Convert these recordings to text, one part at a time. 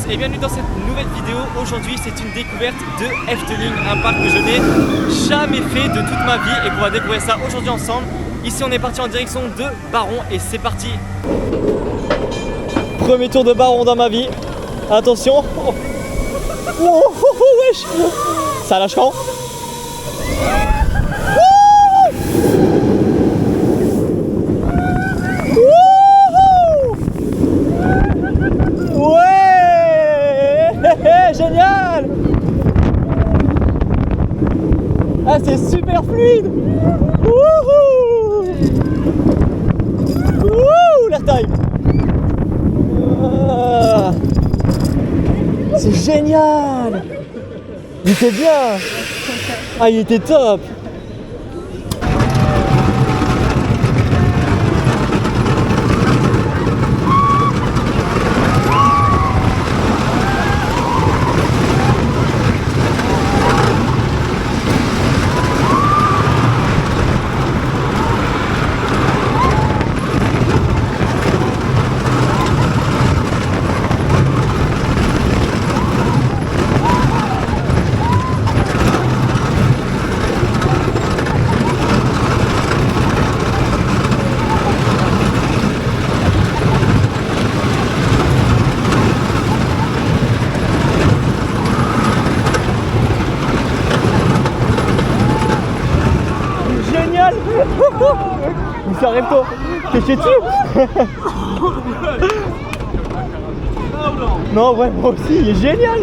tous et bienvenue dans cette nouvelle vidéo. Aujourd'hui c'est une découverte de Efteling, un parc que je n'ai jamais fait de toute ma vie et qu'on va découvrir ça aujourd'hui ensemble. Ici on est parti en direction de Baron et c'est parti. Premier tour de Baron dans ma vie. Attention. Oh, oh, oh, oh, wesh. Ça lâche quand? Génial! Ah, c'est super fluide! Wouhou! Wouhou! L'airtime! Ah, c'est génial! Il était bien! Ah, il était top! Il s'arrête toi. Qu'est-ce que tu Non, ouais, moi aussi, il est génial.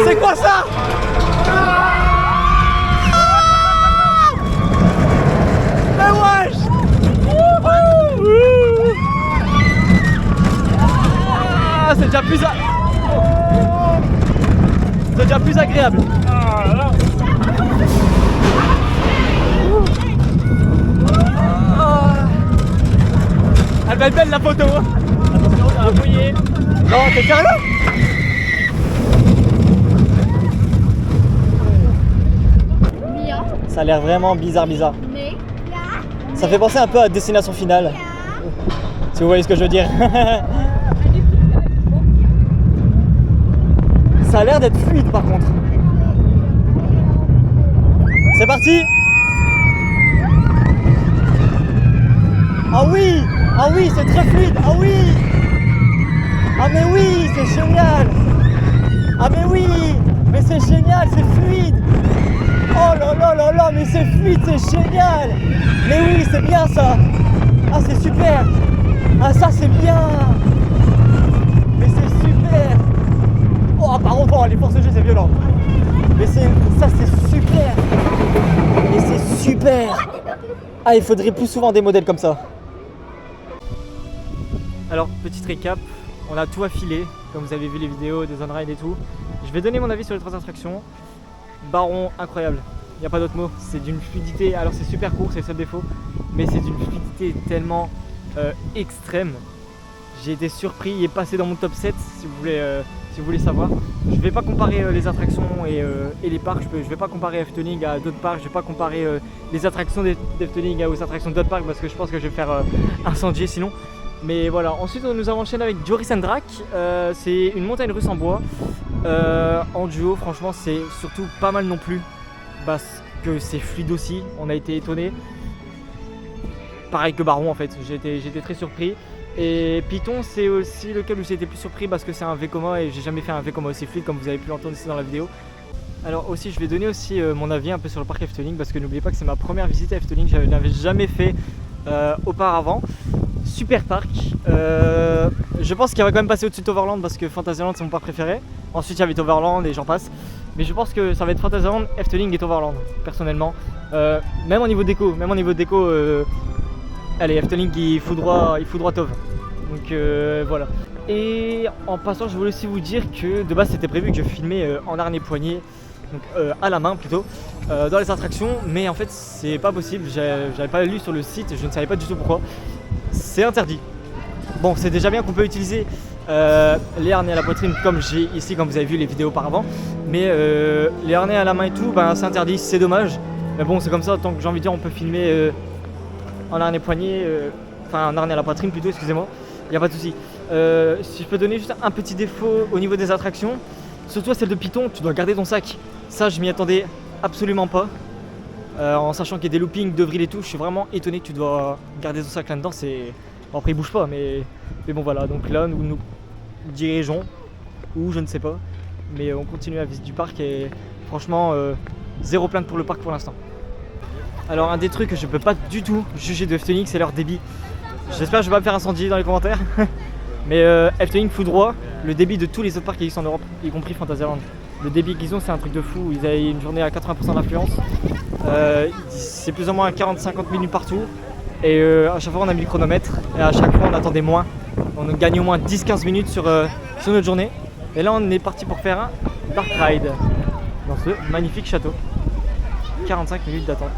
C'est quoi ça? Mais wesh! Ah, c'est déjà plus c'est déjà plus agréable. Elle va être belle la photo. Attention, ça va brouiller. Non, t'es sérieux? Ça a l'air vraiment bizarre. Ça fait penser un peu à Destination Finale. Si vous voyez ce que je veux dire. Ça a l'air d'être fluide par contre. C'est parti. Ah oui, c'est très fluide. Ah oui. Ah mais oui, c'est génial. Ah mais oui, mais c'est génial, c'est fluide. Oh là là là là, mais c'est fluide, c'est génial. Mais oui, c'est bien ça. Ah, c'est super. Ah, ça c'est bien. Mais c'est super. Oh, par contre, oh, les forces G, c'est violent. Mais ça c'est super. Mais c'est super. Ah, il faudrait plus souvent des modèles comme ça. Alors, petite récap, on a tout affilé, comme vous avez vu les vidéos des on-ride et tout. Je vais donner mon avis sur les 3 attractions. Baron, incroyable, il n'y a pas d'autre mot, c'est d'une fluidité, alors c'est super court, c'est le seul défaut, mais c'est d'une fluidité tellement extrême. J'ai été surpris, il est passé dans mon top 7 si vous voulez savoir. Je ne vais pas comparer les attractions et les parcs, je ne vais pas comparer Efteling à d'autres parcs, je ne vais pas comparer les attractions d'Efteling aux attractions d'autres parcs parce que je pense que je vais faire incendier sinon. Mais voilà, ensuite nous avons enchaîné avec Joris and Draak, c'est une montagne russe en bois. En duo, franchement, c'est surtout pas mal non plus parce que c'est fluide aussi. On a été étonnés. Pareil que Baron en fait, j'ai été très surpris. Et Python, c'est aussi lequel où j'ai été plus surpris parce que c'est un Vekoma et j'ai jamais fait un Vekoma aussi fluide comme vous avez pu l'entendre ici dans la vidéo. Alors aussi, je vais donner aussi mon avis un peu sur le parc Efteling parce que n'oubliez pas que c'est ma première visite à Efteling, je n'avais jamais fait auparavant. Super parc. Je pense qu'il va quand même passer au-dessus de Toverland parce que Fantasyland c'est mon parc préféré. Ensuite il y avait Toverland et j'en passe. Mais je pense que ça va être Fantasyland, Efteling et Toverland personnellement. Même au niveau déco, allez Efteling il fout droit Tov. Donc voilà. Et en passant, je voulais aussi vous dire que de base c'était prévu que je filmais en harnais poignet, donc à la main plutôt, dans les attractions, mais en fait c'est pas possible, j'avais pas lu sur le site, je ne savais pas du tout pourquoi. C'est interdit. Bon, c'est déjà bien qu'on peut utiliser les harnais à la poitrine comme j'ai ici, comme vous avez vu les vidéos auparavant, mais les harnais à la main et tout, ben, c'est interdit, c'est dommage. Mais bon, c'est comme ça, tant que j'ai envie de dire, on peut filmer en harnais poignet, enfin en harnais à la poitrine plutôt, excusez-moi, il n'y a pas de souci. Si je peux donner juste un petit défaut au niveau des attractions, surtout à celle de Python, tu dois garder ton sac. Ça, je m'y attendais absolument pas. En sachant qu'il y a des loopings, de vrille et tout, je suis vraiment étonné que tu dois garder ton sac là-dedans. Bon, après, il bouge pas, mais bon, voilà. Donc là, nous dirigeons, ou je ne sais pas, mais on continue la visite du parc et franchement, zéro plainte pour le parc pour l'instant. Alors, un des trucs que je peux pas du tout juger de Efteling, c'est leur débit. J'espère que je vais pas me faire incendier dans les commentaires. Mais Efteling fout droit le débit de tous les autres parcs qui existent en Europe, y compris Fantasyland. Le débit qu'ils ont, c'est un truc de fou. Ils avaient une journée à 80% d'affluence. C'est plus ou moins 40-50 minutes partout. Et à chaque fois, on a mis le chronomètre. Et à chaque fois, on attendait moins. On gagne au moins 10-15 minutes sur notre journée. Et là, on est parti pour faire un Dark Ride dans ce magnifique château. 45 minutes d'attente.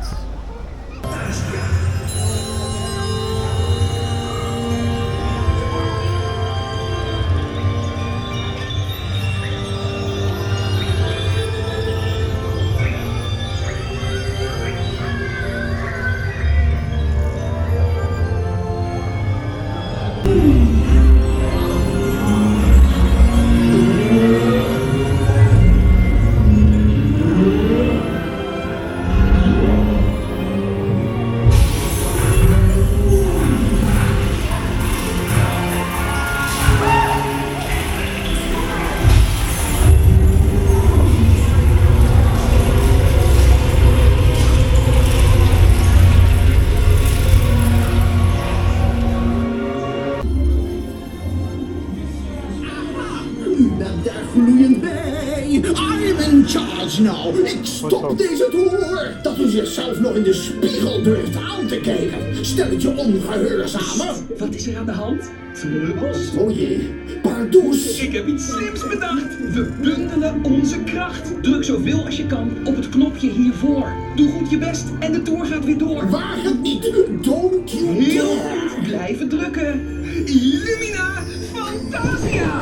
I'm in charge now. Ik stop deze tour. Dat u zichzelf nog in de spiegel durft aan te kijken. Stel het je ongehoorzamer. Wat is er aan de hand? Vleugels? Oh jee, pardoes. Ik heb iets slims bedacht. We bundelen onze kracht. Druk zoveel als je kan op het knopje hiervoor. Doe goed je best en de tour gaat weer door. Waag het niet. Don't you Heel dare. goed blijven drukken. Illumina Fantasia!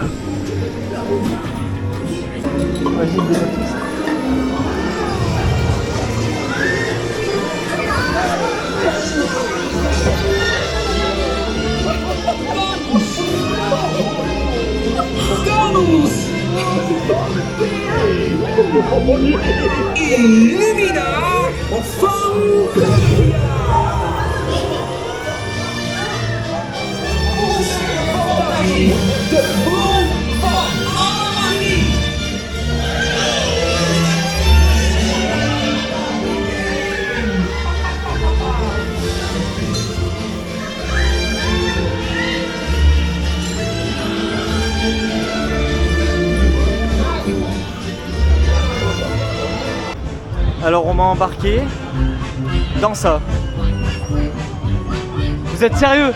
Vamos! Illumina Fantasia! De bron van alle magie! Alors on m'a embarqué dans ça. Vous êtes sérieux?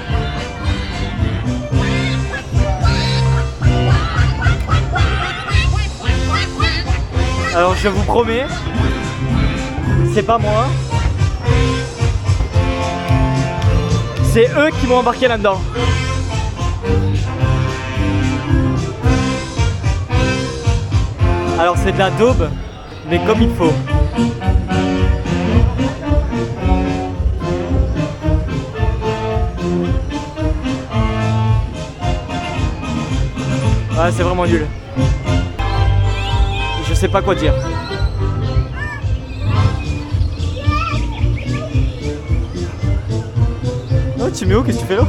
Alors je vous promets, c'est pas moi. C'est eux qui m'ont embarqué là-dedans. Alors c'est de la daube, mais comme il faut. Ouais, c'est vraiment nul. Je sais pas quoi dire. Oh, Timéo, qu'est-ce que tu fais là?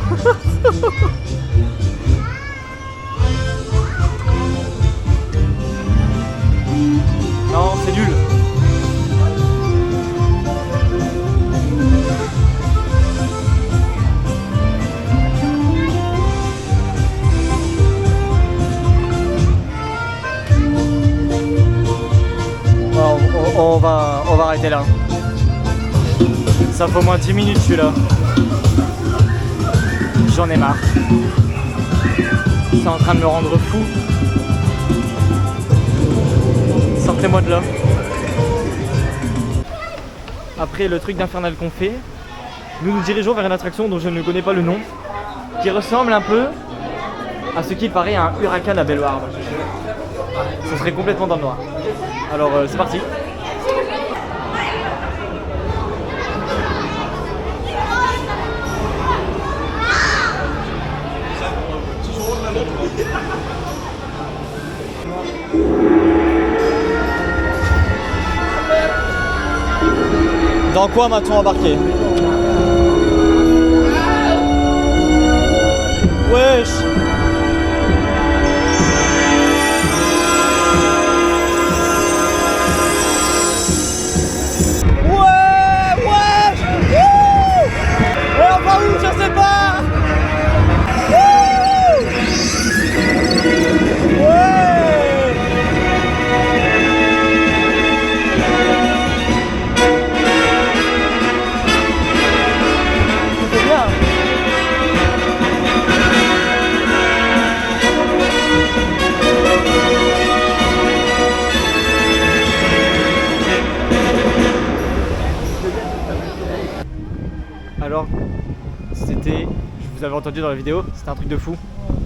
Non, c'est nul. On va arrêter là. Ça fait au moins 10 minutes je suis là. J'en ai marre. C'est en train de me rendre fou. Sortez-moi de là. Après le truc d'infernal qu'on fait, nous nous dirigeons vers une attraction dont je ne connais pas le nom, qui ressemble un peu à ce qu'il paraît à un huracan à Bellewaerde. Ce serait complètement dans le noir. Alors c'est parti. Dans quoi m'a-t-on embarqué? Wesh! Je sais pas. Ouais. C'est bien. Alors, c'était, je vous avais entendu dans la vidéo, c'était un truc de fou.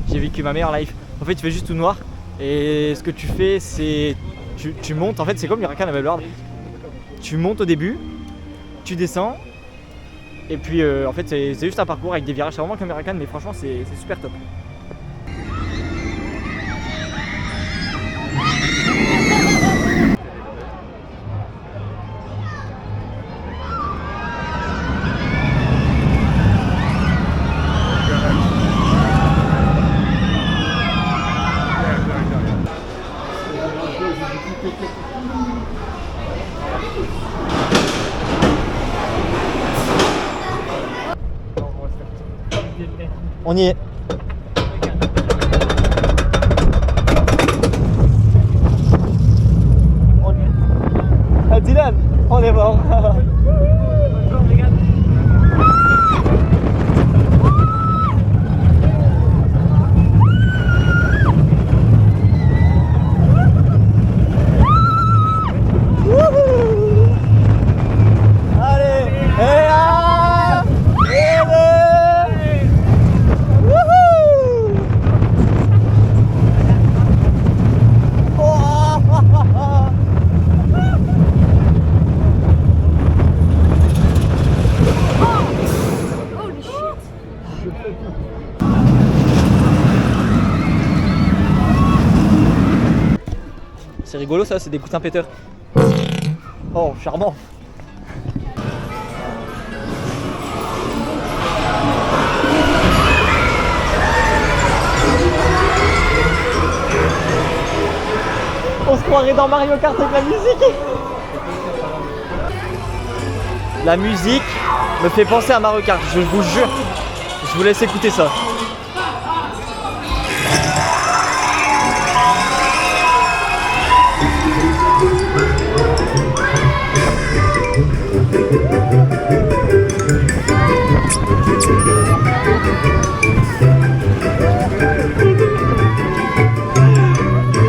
J'ai vécu ma meilleure life. En fait, tu fais juste tout noir et ce que tu fais, c'est tu montes. En fait, c'est comme l'huracan à Bellewaerde. Tu montes au début, tu descends et puis en fait, c'est juste un parcours avec des virages. C'est vraiment comme l'huracan, mais franchement, c'est super top. On y est. Ah, Dylan, on est mort. C'est rigolo ça, c'est des coussins péteurs. Oh, charmant. On se croirait dans Mario Kart avec la musique. La musique me fait penser à Mario Kart, je vous jure. Je vous laisse écouter ça.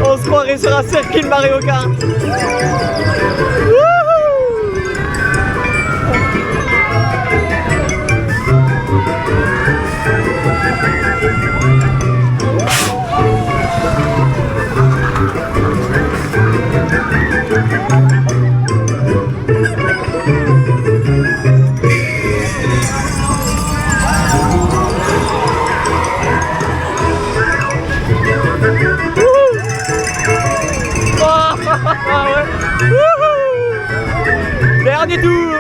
On se croirait sur un circuit Mario Kart. Dernier tour.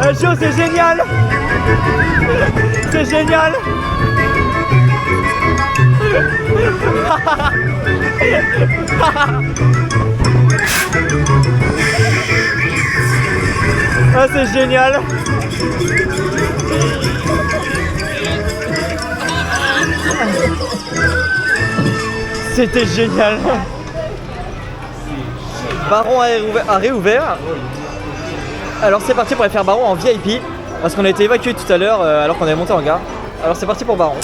Un show, c'est génial. C'est génial. Ah, c'est génial. C'était génial. Baron a réouvert. Alors c'est parti pour aller faire Baron en VIP parce qu'on a été évacué tout à l'heure alors qu'on est monté en gare. Alors c'est parti pour Baron.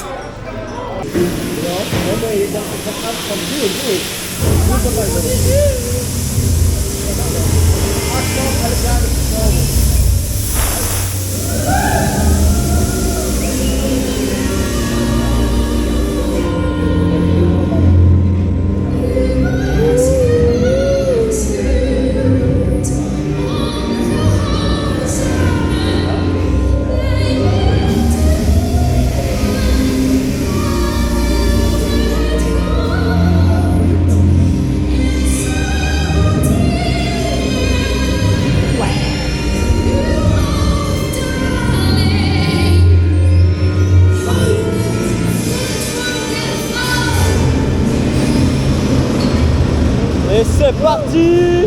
Et c'est parti.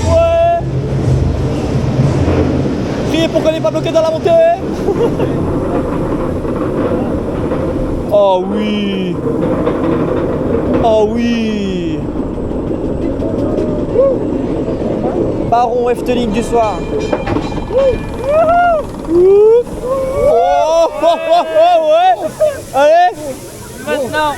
Ouais. Priez pour qu'on n'est pas bloqué dans la montée. Oh oui. Oh oui. Baron Efteling du soir. Oh, ouais. Allez. Maintenant.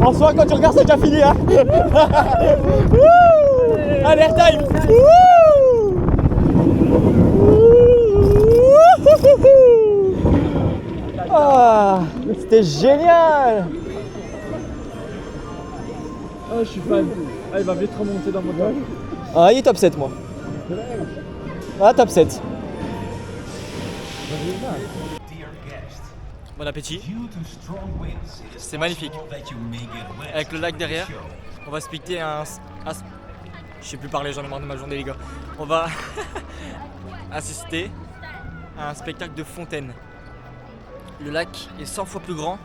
En soi, quand tu regardes, c'est déjà fini, hein. Allez, airtime. Ah, c'était génial. Oh, je suis fan. Ah, il va vite remonter dans mon dos. Ah, il est top 7, moi. Ah, top 7. Bon appétit. C'est magnifique. Avec le lac derrière, on va splitter je sais plus parler, j'en ai marre de ma journée les gars. On va assister à un spectacle de fontaine. Le lac est 100 fois plus grand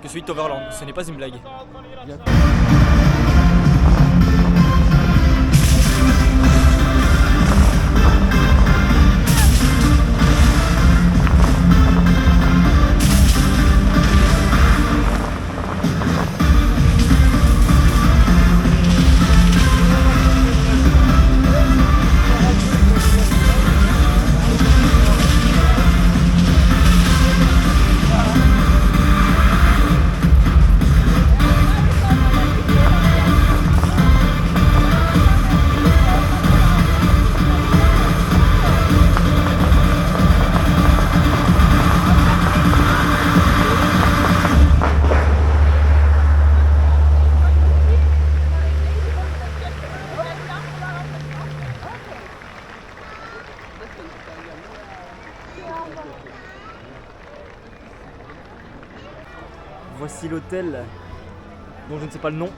que celui de Toverland. Ce n'est pas une blague. Voici l'hôtel dont je ne sais pas le nom,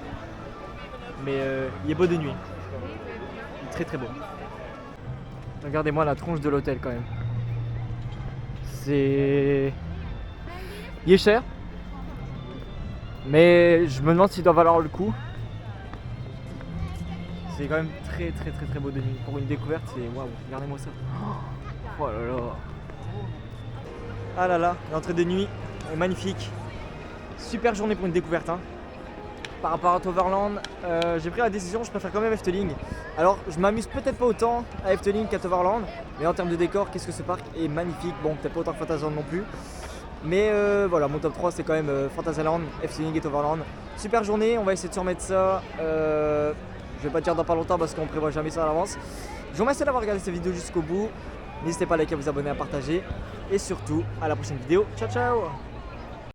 mais il est beau de nuit. Il est très très beau. Regardez-moi la tronche de l'hôtel quand même. Il est cher, mais je me demande s'il doit valoir le coup. C'est quand même très très très très beau de nuit. Pour une découverte, c'est waouh, regardez-moi ça. Oh là là. Ah là là, l'entrée de nuit est magnifique. Super journée pour une découverte, hein. Par rapport à Toverland, j'ai pris la décision, je préfère quand même Efteling. Alors je m'amuse peut-être pas autant à Efteling qu'à Toverland, mais en termes de décor, qu'est-ce que ce parc est magnifique. Bon, peut-être pas autant que Fantasyland non plus, mais voilà, mon top 3 c'est quand même Fantasyland, Efteling et Toverland. Super journée, on va essayer de se remettre ça. Je vais pas dire dans pas longtemps parce qu'on prévoit jamais ça à l'avance. Je vous remercie d'avoir regardé cette vidéo jusqu'au bout. N'hésitez pas à liker, à vous abonner, à partager, et surtout à la prochaine vidéo. Ciao ciao.